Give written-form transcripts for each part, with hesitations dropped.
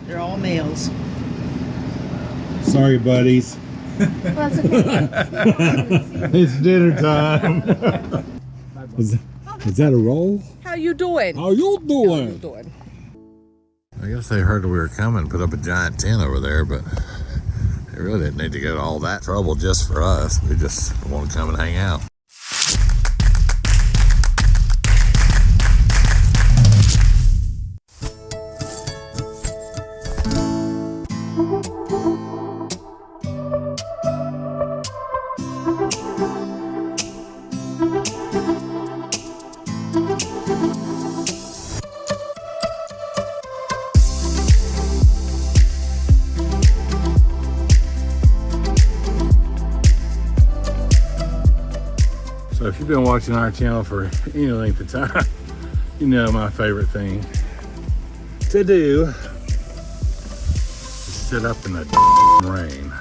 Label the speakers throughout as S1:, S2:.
S1: They're all males.
S2: Sorry, buddies.
S1: Well, that's okay.
S2: It's dinner time. is that a roll?
S1: How you doing?
S2: How you doing?
S1: How you doing?
S2: I guess they heard we were coming, put up a giant tent over there, but they really didn't need to go to all that trouble just for us. We just want to come and hang out. So if you've been watching our channel for any length of time, you know my favorite thing to do is sit up in the rain.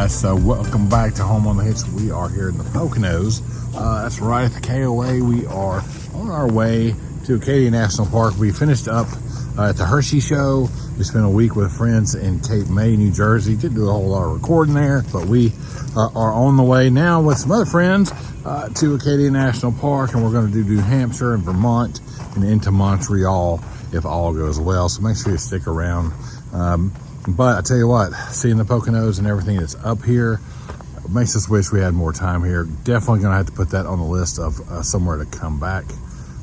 S2: So welcome back to Home on the Hitch. We are here in the Poconos. That's right at the KOA. We are on our way to Acadia National Park. We finished up at the Hershey Show. We spent a week with friends in Cape May, New Jersey. Didn't do a whole lot of recording there, but we are on the way now with some other friends to Acadia National Park, and we're going to do New Hampshire and Vermont and into Montreal if all goes well. So make sure you stick around. But I tell you what, seeing the Poconos and everything that's up here makes us wish we had more time here. Definitely gonna have to put that on the list of somewhere to come back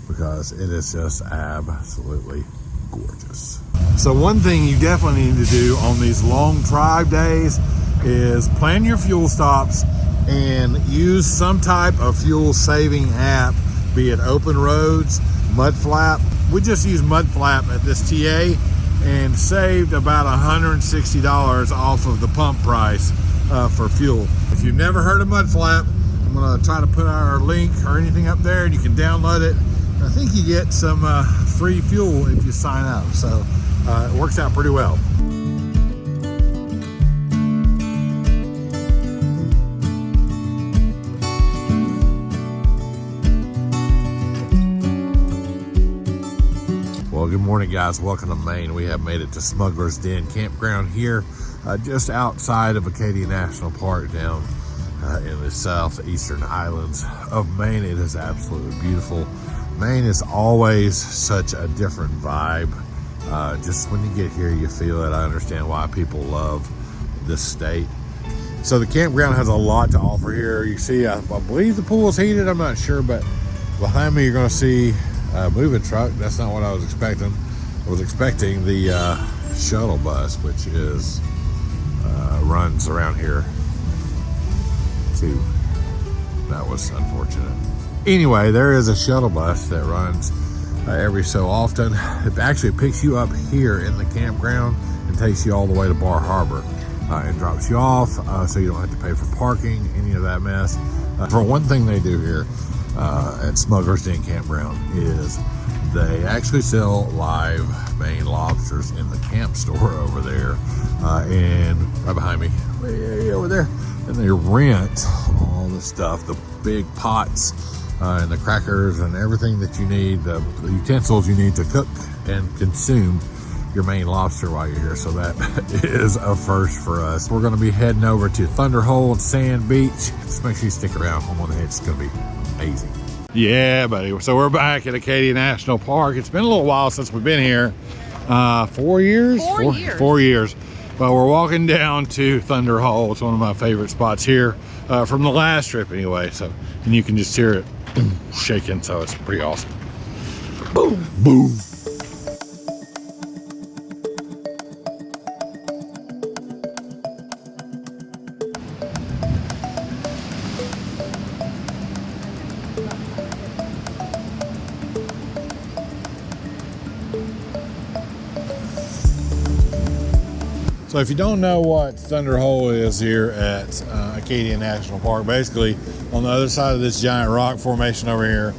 S2: because it is just absolutely gorgeous. So one thing you definitely need to do on these long drive days is plan your fuel stops and use some type of fuel saving app, be it Open Roads, MudFlap. We just use MudFlap at this TA and saved about $160 off of the pump price for fuel. If you've never heard of MudFlap, I'm gonna try to put our link or anything up there and you can download it. I think you get some free fuel if you sign up, so it works out pretty well. Well, good morning, guys. Welcome to Maine. We have made it to Smuggles Den Campground here, just outside of Acadia National Park down in the southeastern islands of Maine. It is absolutely beautiful. Maine is always such a different vibe. Just when you get here, you feel it. I understand why people love this state. So the campground has a lot to offer here. You see, I believe the pool is heated. I'm not sure, but behind me, you're going to see moving truck. That's not what I was expecting. I was expecting the shuttle bus, which is runs around here too. That was unfortunate. Anyway, there is a shuttle bus that runs every so often. It actually picks you up here in the campground and takes you all the way to Bar Harbor and drops you off, so you don't have to pay for parking, any of that mess. For one thing they do here at Smuggles Den Campground is they actually sell live Maine lobsters in the camp store over there, and right behind me, way over there. And they rent all the stuff, the big pots and the crackers and everything that you need, the utensils you need to cook and consume your Maine lobster while you're here. So that is a first for us. We're going to be heading over to Thunderhole and Sand Beach. Just make sure you stick around. Home on the Hitch. It's going to be amazing. Yeah, buddy. So we're back at Acadia National Park. It's been a little while since we've been here. 4 years?
S1: 4 years.
S2: 4 years. But we're walking down to Thunderhole. It's one of my favorite spots here from the last trip anyway. So, and you can just hear it shaking. So it's pretty awesome. Boom, boom. So if you don't know what Thunder Hole is here at Acadia National Park, basically on the other side of this giant rock formation over here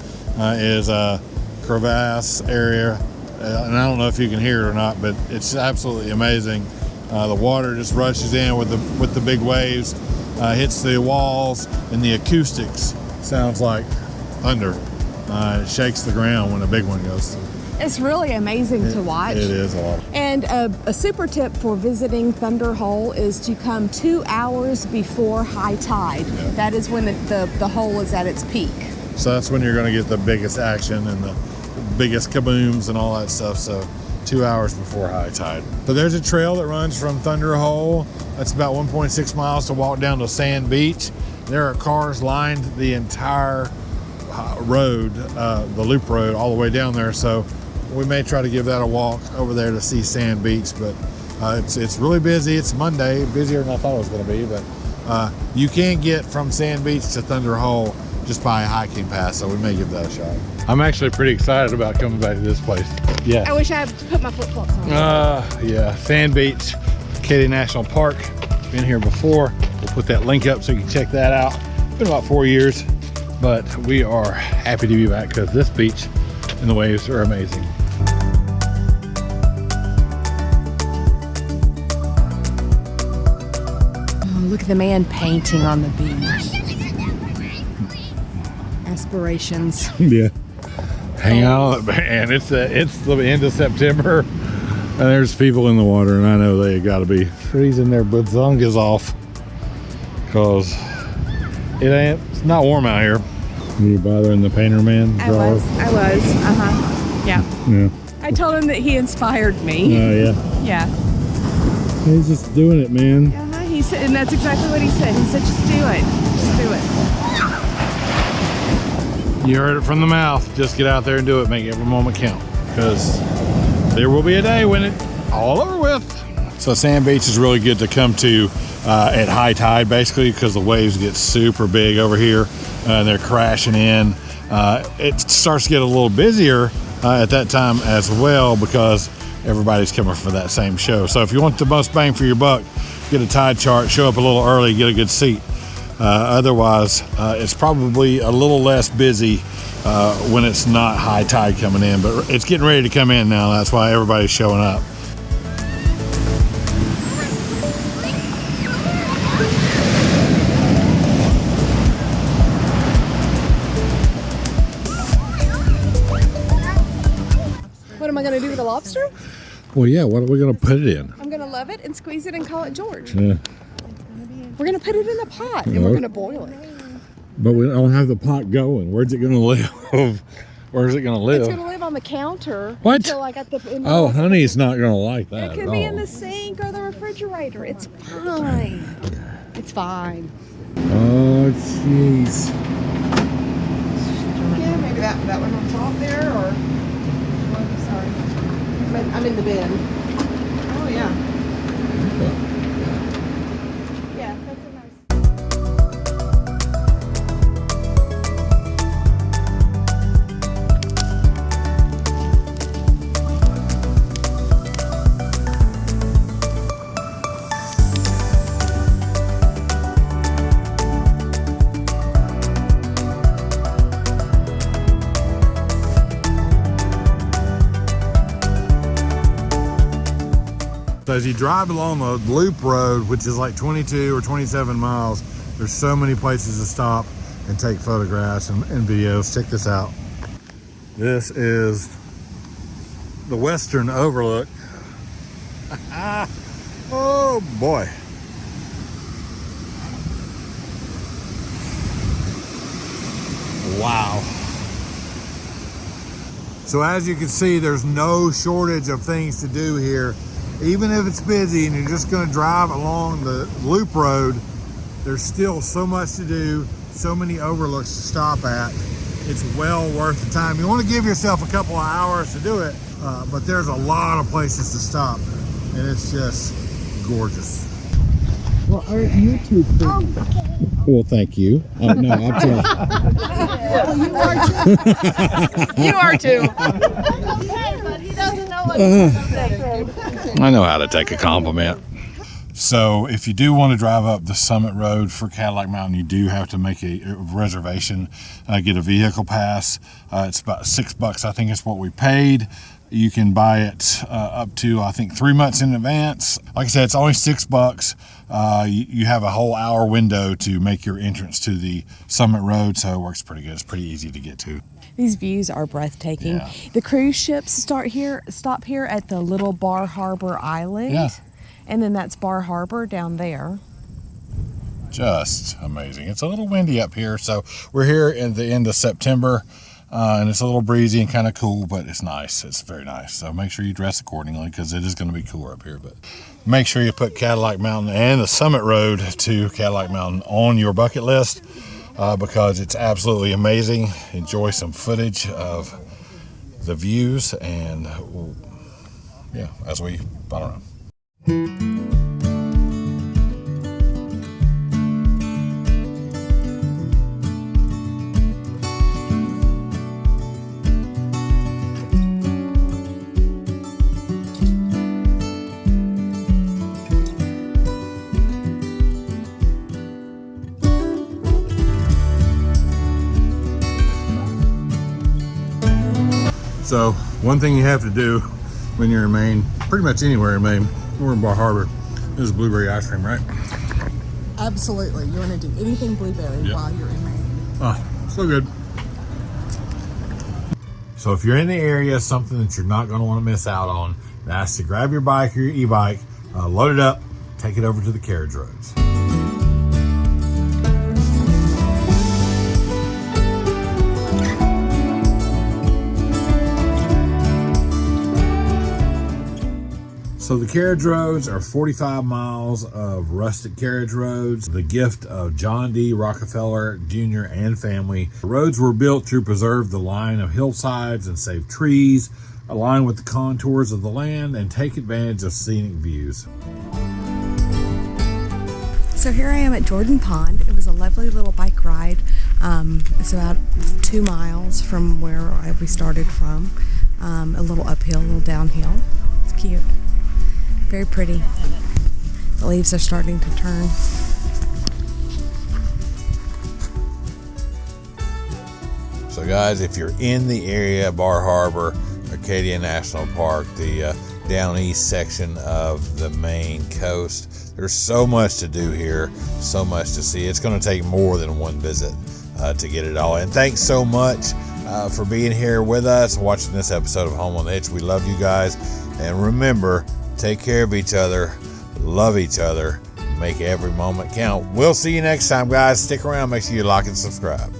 S2: is a crevasse area. And I don't know if you can hear it or not, but it's absolutely amazing. The water just rushes in with the big waves, hits the walls, and the acoustics sounds like thunder. It shakes the ground when a big one goes through.
S1: It's really amazing to watch.
S2: It is a lot.
S1: And a super tip for visiting Thunder Hole is to come 2 hours before high tide.
S2: Yeah.
S1: That is when the hole is at its peak.
S2: So that's when you're going to get the biggest action and the biggest kabooms and all that stuff. So 2 hours before high tide. But there's a trail that runs from Thunder Hole. That's about 1.6 miles to walk down to Sand Beach. There are cars lined the entire road, the loop road, all the way down there. So we may try to give that a walk over there to see Sand Beach, but it's really busy. It's Monday, busier than I thought it was going to be, but you can't get from Sand Beach to Thunder Hole just by a hiking pass, so we may give that a shot. I'm actually pretty excited about coming back to this place. Yeah.
S1: I wish I had put my flip-flops on.
S2: Yeah, Sand Beach, Acadia National Park. Been here before. We'll put that link up so you can check that out. It's been about 4 years, but we are happy to be back because this beach and the waves are amazing.
S1: Oh, look at the man painting on the beach. Aspirations.
S2: Yeah. Hang out, man. It's the end of September, and there's people in the water, and I know they got to be freezing their bazongas off because it's not warm out here. You bothering the painter man?
S1: I was. Yeah. I told him that he inspired me.
S2: Oh, yeah.
S1: Yeah.
S2: He's just doing it, man.
S1: He said, and that's exactly what he said. He said, just do it. Just do it.
S2: You heard it from the mouth. Just get out there and do it. Make every moment count, because there will be a day when it's all over with. So Sand Beach is really good to come to at high tide, basically, because the waves get super big over here and they're crashing in. It starts to get a little busier at that time as well, because everybody's coming for that same show. So if you want the most bang for your buck, get a tide chart, show up a little early, get a good seat. Otherwise, it's probably a little less busy when it's not high tide coming in, but it's getting ready to come in now. That's why everybody's showing up.
S1: What am I going to do with the lobster?
S2: Well, yeah, what are we going to put it in?
S1: I'm going to love it and squeeze it and call it George.
S2: Yeah.
S1: We're going to put it in a pot and we're going to boil it.
S2: But we don't have the pot going. Where's it going to live? Where's it going to live?
S1: It's going to live on the counter.
S2: What?
S1: Until I got the.
S2: Oh, honey's not going to like that.
S1: It could be in the sink or the refrigerator. It's fine. It's fine.
S2: Oh, jeez.
S1: Yeah, maybe that one on top there, or. Oh, sorry. I'm in the bin. Oh, yeah. Yeah, that's a nice.
S2: So as you drive along the loop road, which is like 22 or 27 miles, there's so many places to stop and take photographs and videos. Check this out. This is the Western Overlook. Oh boy. Wow. So as you can see, there's no shortage of things to do here. Even if it's busy and you're just going to drive along the loop road, there's still so much to do, so many overlooks to stop at. It's well worth the time. You want to give yourself a couple of hours to do it, but there's a lot of places to stop, and it's just gorgeous.
S3: Well, aren't you too pretty?
S2: Well, thank you. No, I'm sorry.
S1: You are too.
S2: I know how to take a compliment. So if you do want to drive up the summit road for Cadillac Mountain, you do have to make a reservation, get a vehicle pass. It's about $6, I think is what we paid. You can buy it up to, I think, 3 months in advance. Like I said, it's only $6. You have a whole hour window to make your entrance to the summit road, so it works pretty good. It's pretty easy to get to.
S4: These views are breathtaking.
S2: Yeah.
S4: The cruise ships stop here at the little Bar Harbor Island.
S2: Yeah.
S4: And then that's Bar Harbor down there.
S2: Just amazing. It's a little windy up here, so we're here in the end of September, and it's a little breezy and kind of cool, but it's nice. It's very nice. So make sure you dress accordingly because it is going to be cooler up here. But make sure you put Cadillac Mountain and the summit road to Cadillac Mountain on your bucket list because it's absolutely amazing. Enjoy some footage of the views and yeah, I don't know. So one thing you have to do when you're in Maine, pretty much anywhere in Maine, we're in Bar Harbor, is blueberry ice cream, right?
S1: Absolutely. You want to do anything blueberry while you're in Maine.
S2: Oh, so good. So if you're in the area, something that you're not going to want to miss out on, that's to grab your bike or your e-bike, load it up, take it over to the Carriage Roads. So the carriage roads are 45 miles of rustic carriage roads, the gift of John D. Rockefeller Jr. and family. The roads were built to preserve the line of hillsides and save trees, align with the contours of the land, and take advantage of scenic views.
S4: So here I am at Jordan Pond. It was a lovely little bike ride. It's about 2 miles from where we started from. A little uphill, a little downhill. It's cute. Very pretty. The leaves are starting to turn.
S2: So guys, if you're in the area, Bar Harbor, Acadia National Park, the down east section of the Maine coast, there's so much to do here, so much to see. It's going to take more than one visit to get it all. And thanks so much for being here with us, watching this episode of Home on the Hitch. We love you guys. And remember, take care of each other, love each other, make every moment count. We'll see you next time, guys. Stick around. Make sure you like and subscribe.